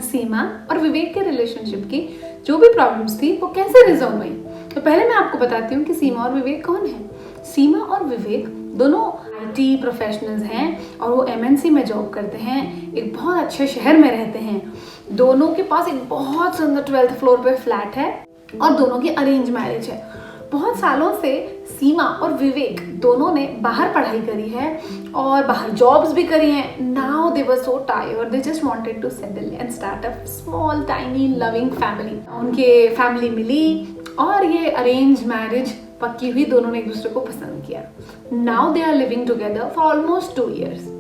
सीमा और विवेक के रिलेशनशिप की जो भी प्रॉब्लम्स थी वो कैसे रिजॉल्व हुई। तो पहले मैं आपको बताती हूँ कि सीमा और विवेक कौन है। सीमा और विवेक दोनों आईटी प्रोफेशनल्स हैं और वो एमएनसी में जॉब करते हैं, एक बहुत अच्छे शहर में रहते हैं। दोनों के पास एक बहुत सुंदर 12th फ्लोर पे फ्लैट है और दोनों की अरेंज मैरिज है। बहुत सालों से सीमा और विवेक दोनों ने बाहर पढ़ाई करी है और बाहर जॉब्स भी करी हैं। Now they were so tired, they just wanted to settle and start a small tiny loving family. उनके फैमिली मिली और ये अरेंज मैरिज पक्की हुई, दोनों ने एक दूसरे को पसंद किया। Now they are living together for almost 2 years।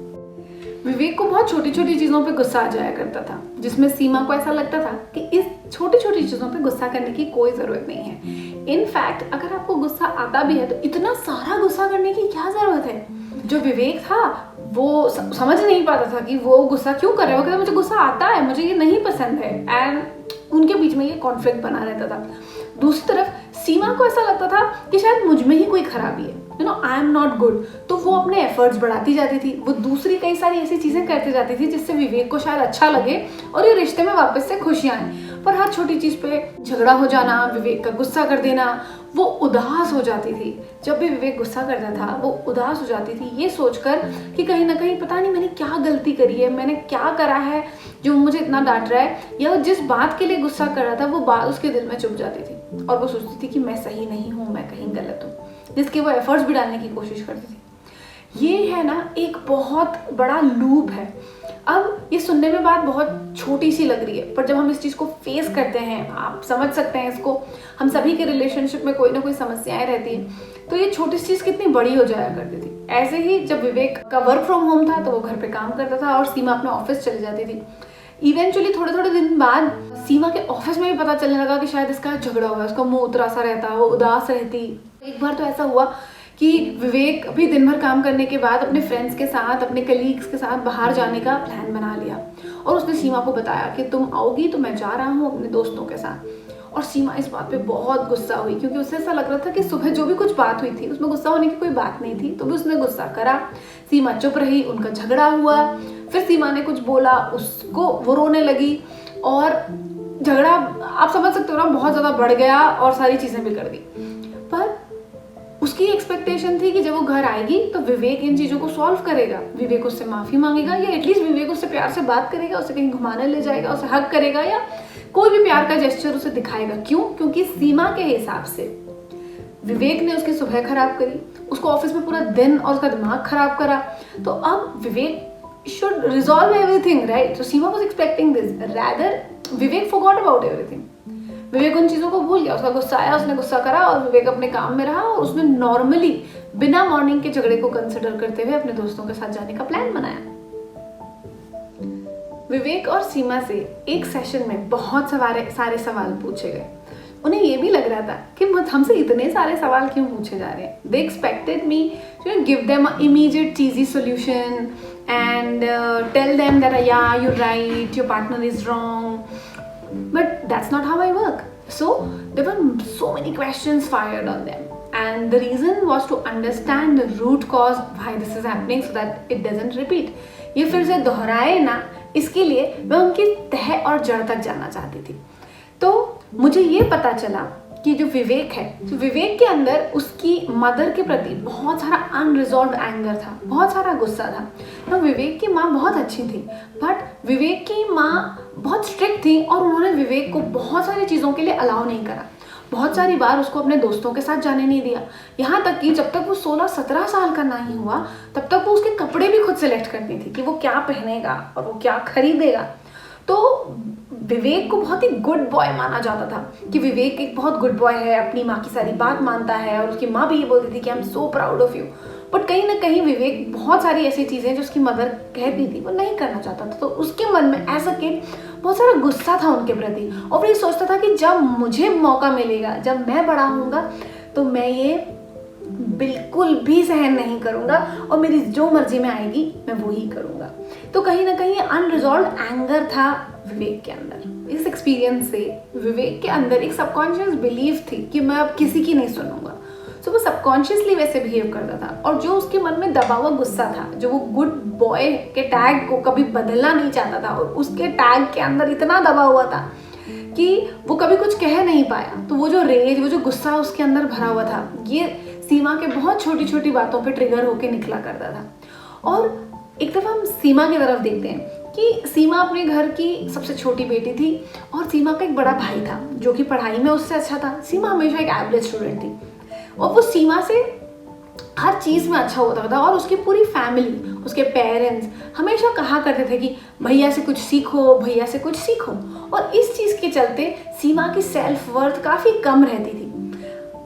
Vivek को बहुत छोटी छोटी चीज़ों पे गुस्सा आ जाया करता था, जिसमें सीमा को ऐसा लगता था कि इस छोटी छोटी चीज़ों पे गुस्सा करने की कोई ज़रूरत नहीं है। इनफैक्ट अगर आपको गुस्सा आता भी है तो इतना सारा गुस्सा करने की क्या ज़रूरत है। जो विवेक था वो समझ नहीं पाता था कि वो गुस्सा क्यों कर रहा है। वो कहता मुझे गुस्सा आता है, मुझे ये नहीं पसंद है, एंड उनके बीच में ये कॉन्फ्लिक्ट बना रहता था। दूसरी तरफ सीमा को ऐसा लगता था कि शायद मुझ में ही कोई खराबी है, आई एम नॉट गुड। तो वो अपने एफर्ट्स बढ़ाती जाती थी, वो दूसरी कई सारी ऐसी चीज़ें करती जाती थी जिससे विवेक को शायद अच्छा लगे और ये रिश्ते में वापस से खुशियाँ आए। पर हर छोटी चीज़ पे झगड़ा हो जाना, विवेक का गुस्सा कर देना, वो उदास हो जाती थी। जब भी विवेक गुस्सा करता था वो उदास हो जाती थी, ये सोचकर कि कहीं ना कहीं पता नहीं मैंने क्या गलती करी है, मैंने क्या करा है जो मुझे इतना डांट रहा है, या जिस बात के लिए गुस्सा कर रहा था वो बात उसके दिल में चुभ जाती थी और वो सोचती थी कि मैं सही नहीं हूँ, मैं कहीं गलत हूँ, जिसके वो एफर्ट्स भी डालने की कोशिश करती थी। ये है ना एक बहुत बड़ा लूप है। अब ये सुनने में बात बहुत छोटी सी लग रही है, पर जब हम इस चीज़ को फेस करते हैं, आप समझ सकते हैं इसको, हम सभी के रिलेशनशिप में कोई ना कोई समस्याएं रहती हैं, तो ये छोटी सी चीज़ कितनी बड़ी हो जाया करती थी। ऐसे ही जब विवेक का वर्क फ्रॉम होम था तो वो घर पे काम करता था और सीमा अपने ऑफिस चली जाती थी। इवेंचुअली थोड़े थोड़े दिन बाद सीमा के ऑफिस में भी पता चलने लगा कि शायद इसका झगड़ा हुआ है, उसका मुंह उतरा सा रहता, वो उदास रहती। एक बार तो ऐसा हुआ कि विवेक अभी दिन भर काम करने के बाद अपने फ्रेंड्स के साथ, अपने कलीग्स के साथ बाहर जाने का प्लान बना लिया और उसने सीमा को बताया कि तुम आओगी तो मैं जा रहा हूँ अपने दोस्तों के साथ। और सीमा इस बात पे बहुत गुस्सा हुई क्योंकि उसे ऐसा लग रहा था कि सुबह जो भी कुछ बात हुई थी उसमें गुस्सा होने की कोई बात नहीं थी, तो भी उसने गुस्सा करा। सीमा चुप रही, उनका झगड़ा हुआ, फिर सीमा ने कुछ बोला, उसको वो रोने लगी और झगड़ा आप समझ सकते हो ना बहुत ज़्यादा बढ़ गया और सारी चीज़ें बिगड़ गई। पर उसकी एक्सपेक्टेशन थी कि जब वो घर आएगी तो विवेक इन चीज़ों को सॉल्व करेगा, विवेक उससे माफ़ी मांगेगा या एटलीस्ट विवेक उससे प्यार से बात करेगा, उसे कहीं घुमाने ले जाएगा, उसे हग करेगा या कोई भी प्यार का जेस्चर उसे दिखाएगा। क्यों? क्योंकि सीमा के हिसाब से विवेक ने उसकी सुबह खराब करी, उसको ऑफिस में पूरा दिन और उसका दिमाग खराब करा, तो अब Vivek should resolve everything, right? So Seema was expecting this, rather Vivek forgot about everything. Vivek उन चीज़ों को भूल गया, उसका गुस्सा आया, उसने गुस्सा करा और विवेक अपने काम में रहा और उसने नॉर्मली बिना मॉर्निंग के झगड़े को कंसिडर करते हुए अपने दोस्तों के साथ जाने का प्लान बनाया। विवेक और सीमा से एक सेशन में बहुत सारे सवाल पूछे गए। उन्हें ये भी लग रहा था कि हमसे इतने सारे सवाल क्यों पूछे जा रहे हैं। They expected me to give them a immediate cheesy solution and tell them that या you right, your partner is wrong, but that's not how I work. So there were so many questions fired on them, and the reason was to understand the root cause why this is happening so that it doesn't repeat. ये फिर से दोहराए ना, इसके लिए मैं उनकी तह और जड़ तक जाना चाहती थी। तो मुझे ये पता चला कि जो विवेक है, तो विवेक के अंदर उसकी मदर के प्रति बहुत सारा अनरिजॉल्व एंगर था, बहुत सारा गुस्सा था। तो विवेक की माँ बहुत अच्छी थी, बट विवेक की माँ बहुत स्ट्रिक्ट थी और उन्होंने विवेक को बहुत सारी चीज़ों के लिए अलाउ नहीं करा। बहुत सारी बार उसको अपने दोस्तों के साथ जाने नहीं दिया, यहाँ तक कि जब तक वो 16-17 साल का नहीं हुआ तब तक वो उसके कपड़े भी खुद सेलेक्ट करती थी कि वो क्या पहनेगा और वो क्या खरीदेगा। तो विवेक को बहुत ही गुड बॉय माना जाता था कि विवेक एक बहुत गुड बॉय है, अपनी माँ की सारी बात मानता है और उसकी माँ भी ये बोलती थी कि I am so proud of you. But कहीं ना कहीं विवेक बहुत सारी ऐसी चीज़ें जो उसकी मदर कहती थी वो नहीं करना चाहता था। तो उसके मन में एज अ किड बहुत सारा गुस्सा था उनके प्रति और वो ये सोचता था कि जब मुझे मौका मिलेगा, जब मैं बड़ा होऊंगा तो मैं ये बिल्कुल भी सहन नहीं करूंगा और मेरी जो मर्जी में आएगी मैं वो ही करूंगा। तो कहीं ना कहीं अनरिजॉल्व एंगर था विवेक के अंदर। इस एक्सपीरियंस से विवेक के अंदर एक सबकॉन्शियस बिलीफ थी कि मैं अब किसी की नहीं सुनूंगा। सो वो सबकॉन्शियसली वैसे बिहेव करता था, और जो उसके मन में दबा हुआ गुस्सा था, जो वो गुड बॉय के टैग को कभी बदलना नहीं चाहता था, और उसके टैग के अंदर इतना दबा हुआ था कि वो कभी कुछ कह नहीं पाया, तो वो जो रेज, वो जो गुस्सा उसके अंदर भरा हुआ था, ये सीमा के बहुत छोटी छोटी बातों पे ट्रिगर होके निकला करता था। और एक दफ़ा हम सीमा की तरफ देखते हैं कि सीमा अपने घर की सबसे छोटी बेटी थी, और सीमा का एक बड़ा भाई था जो कि पढ़ाई में उससे अच्छा था। सीमा हमेशा एक एवरेज स्टूडेंट थी, और वो सीमा से हर चीज़ में अच्छा होता था, और उसकी पूरी फैमिली, उसके पेरेंट्स हमेशा कहा करते थे कि भैया से कुछ सीखो, भैया से कुछ सीखो। और इस चीज़ के चलते सीमा की सेल्फ वर्थ काफ़ी कम रहती थी।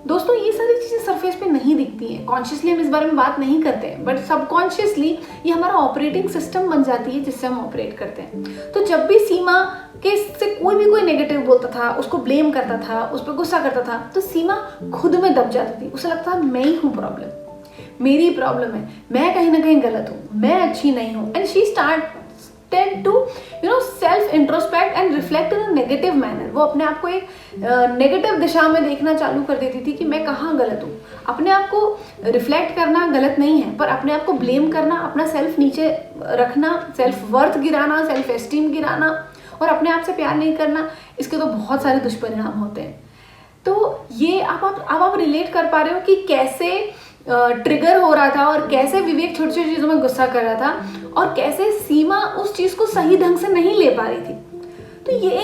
दोस्तों, ये सारी चीज़ें सरफेस पे नहीं दिखती हैं, कॉन्शियसली हम इस बारे में बात नहीं करते हैं, बट सबकॉन्शियसली ये हमारा ऑपरेटिंग सिस्टम बन जाती है जिससे हम ऑपरेट करते हैं। तो जब भी सीमा के से कोई नेगेटिव बोलता था, उसको ब्लेम करता था, उस पर गुस्सा करता था, तो सीमा खुद में दब जाती थी। उसे लगता था मैं ही हूँ प्रॉब्लम, मेरी प्रॉब्लम है, मैं कहीं ना कहीं गलत हूँ, मैं अच्छी नहीं हूँ। And she tend to self introspect and reflect in a negative manner। वो अपने आप को एक नेगेटिव दिशा में देखना चालू कर देती थी कि मैं कहाँ गलत हूँ। अपने आप को रिफ्लेक्ट करना गलत नहीं है, पर अपने आप को ब्लेम करना, अपना सेल्फ नीचे रखना, सेल्फ वर्थ गिराना, सेल्फ एस्टीम गिराना, और अपने आप से प्यार नहीं करना, इसके तो बहुत सारे दुष्परिणाम होते हैं। तो ये अब आप रिलेट कर पा रहे हो कि कैसे ट्रिगर हो रहा था, और कैसे विवेक छोटी छोटी चीज़ों में गुस्सा कर रहा था, और कैसे सीमा उस चीज़ को सही ढंग से नहीं ले पा रही थी। तो ये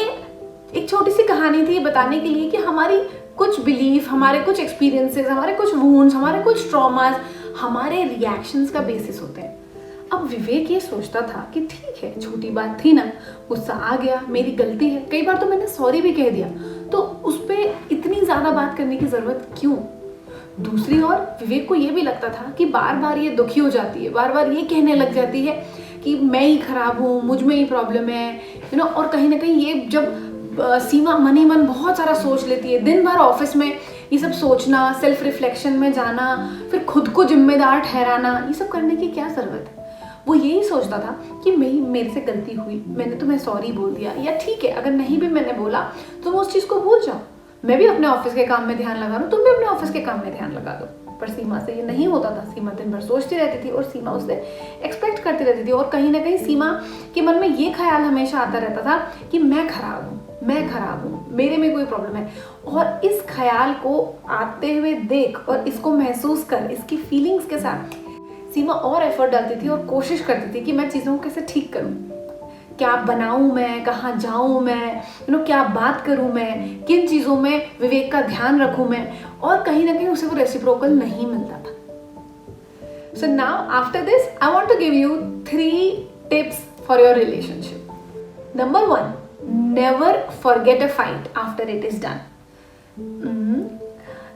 एक छोटी सी कहानी थी बताने के लिए कि हमारी कुछ बिलीफ, हमारे कुछ एक्सपीरियंसेस, हमारे कुछ वुंड्स, हमारे कुछ ट्रॉमास, हमारे रिएक्शंस का बेसिस होते हैं। अब विवेक ये सोचता था कि ठीक है, छोटी बात थी ना, गुस्सा आ गया, मेरी गलती है, कई बार तो मैंने सॉरी भी कह दिया, तो उस पर इतनी ज़्यादा बात करने की ज़रूरत क्यों। दूसरी ओर विवेक को ये भी लगता था कि बार बार ये दुखी हो जाती है, बार बार ये कहने लग जाती है कि मैं ही खराब हूँ, मुझ में ही प्रॉब्लम है, और कहीं ना कहीं ये जब सीमा मन ही मन बहुत सारा सोच लेती है, दिन भर ऑफिस में ये सब सोचना, सेल्फ रिफ्लेक्शन में जाना, फिर खुद को जिम्मेदार ठहराना, ये सब करने की क्या ज़रूरत है। वो यही सोचता था कि मेरे से गलती हुई, मैंने तुम्हें सॉरी बोल दिया, या ठीक है अगर नहीं भी मैंने बोला तो तुम उस चीज़ को भूल जाओ, मैं भी अपने ऑफिस के काम में ध्यान लगा लूँ, तुम भी अपने ऑफिस के काम में ध्यान लगा दो। पर सीमा से ये नहीं होता था। सीमा दिन भर सोचती रहती थी, और सीमा उससे एक्सपेक्ट करती रहती थी, और कहीं ना कहीं सीमा के मन में ये ख्याल हमेशा आता रहता था कि मैं खराब हूँ, मेरे में कोई प्रॉब्लम है। और इस ख्याल को आते हुए देख और इसको महसूस कर, इसकी फीलिंग्स के साथ सीमा और एफर्ट डालती थी और कोशिश करती थी कि मैं चीज़ों को कैसे ठीक करूँ, क्या बनाऊँ मैं, कहाँ जाऊँ मैं, क्या बात करूँ मैं, किन चीज़ों में विवेक का ध्यान रखूँ मैं, और कहीं ना कहीं उसे वो रेसिप्रोकल नहीं मिलता था। So now after this I want to give you 3 tips for your relationship. Number 1, never forget a fight after it is done.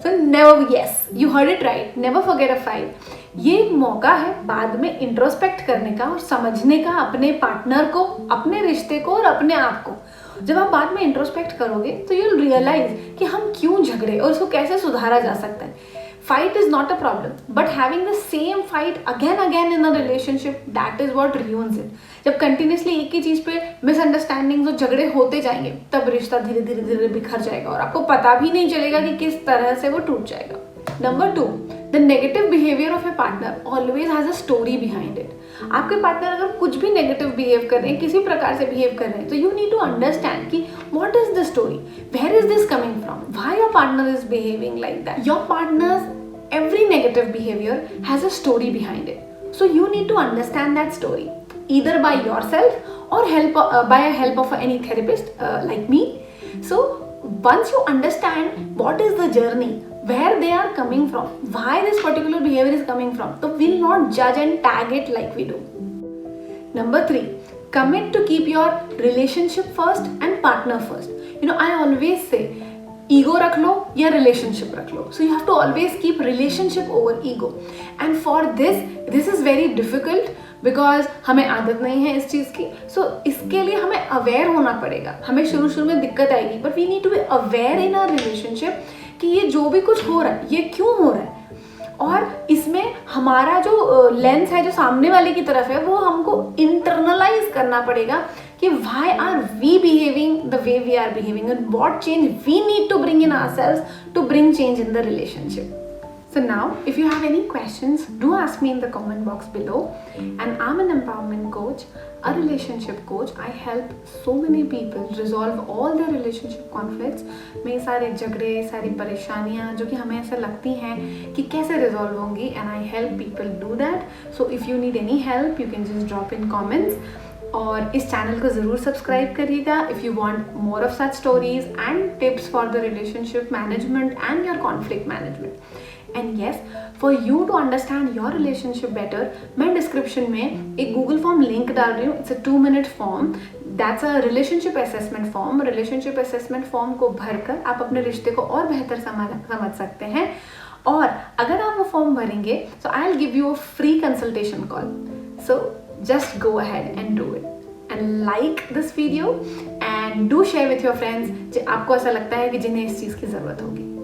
So never, yes, you heard it right, never forget a fight. ये एक मौका है बाद में introspect करने का और समझने का अपने पार्टनर को, अपने रिश्ते को और अपने आप को। जब आप बाद में इंट्रोस्पेक्ट करोगे तो यू विल रियलाइज कि हम क्यों झगड़े और उसको कैसे सुधारा जा सकता है। Fight is not a problem, but having the same fight again in a relationship, that is what ruins it. जब कंटिन्यूसली एक ही चीज़ पे मिसअंडरस्टैंडिंग्स और झगड़े होते जाएंगे, तब रिश्ता धीरे धीरे बिखर जाएगा और आपको पता भी नहीं चलेगा कि किस तरह से वो टूट जाएगा। Number 2, the negative behavior of a partner always has a story behind it. आपके पार्टनर अगर कुछ भी नेगेटिव बिहेव कर रहे हैं, किसी प्रकार से बिहेव कर रहे हैं, तो यू नीड टू अंडरस्टैंड कि what is the story, where is this coming from, why your partner is behaving like that. Your partner's every negative behavior has a story behind it, so you need to understand that story either by yourself or by a help of any therapist like me. So once you understand what is the journey, where they are coming from, why this particular behavior is coming from, so we'll not judge and tag it like we do. Number 3, commit to keep your relationship first and partner first. I always say ego रख लो या relationship रख लो, so you have to always keep relationship over ego. And for this is very difficult because हमें आदत नहीं है इस चीज़ की। सो इसके लिए हमें अवेयर होना पड़ेगा। हमें शुरू में दिक्कत आएगी, but we need to be aware in our relationship कि ये जो भी कुछ हो रहा है ये क्यों हो रहा है, और इसमें हमारा जो लेंस है, जो सामने वाले की तरफ है, वो हमको इंटरनलाइज करना पड़ेगा कि why are we behaving the way we are behaving and what change we need to bring in ourselves to bring change in the relationship. So now, if you have any questions, do ask me in the comment box below. And I'm an empowerment coach, a relationship coach. I help so many people resolve all their relationship conflicts. मेरे सारे झगड़े, सारी परेशानियाँ जो कि हमें ऐसा लगती हैं कि कैसे resolve होंगी, and I help people do that. So if you need any help, you can just drop in comments. और इस चैनल को ज़रूर सब्सक्राइब करिएगा if you want more of such stories and tips for the relationship management and your conflict management. And yes, for you to understand your relationship better, मैं description में एक Google form link डाल रही हूँ. It's a 2-minute form. That's a relationship assessment form. Relationship assessment form को भरकर आप अपने रिश्ते को और बेहतर समझ सकते हैं. और अगर आप वो फॉर्म भरेंगे, so I'll give you a free consultation call. So just go ahead and do it. And like this video and do share with your friends. आपको ऐसा लगता है कि जिन्हें इस चीज़ की ज़रूरत होगी.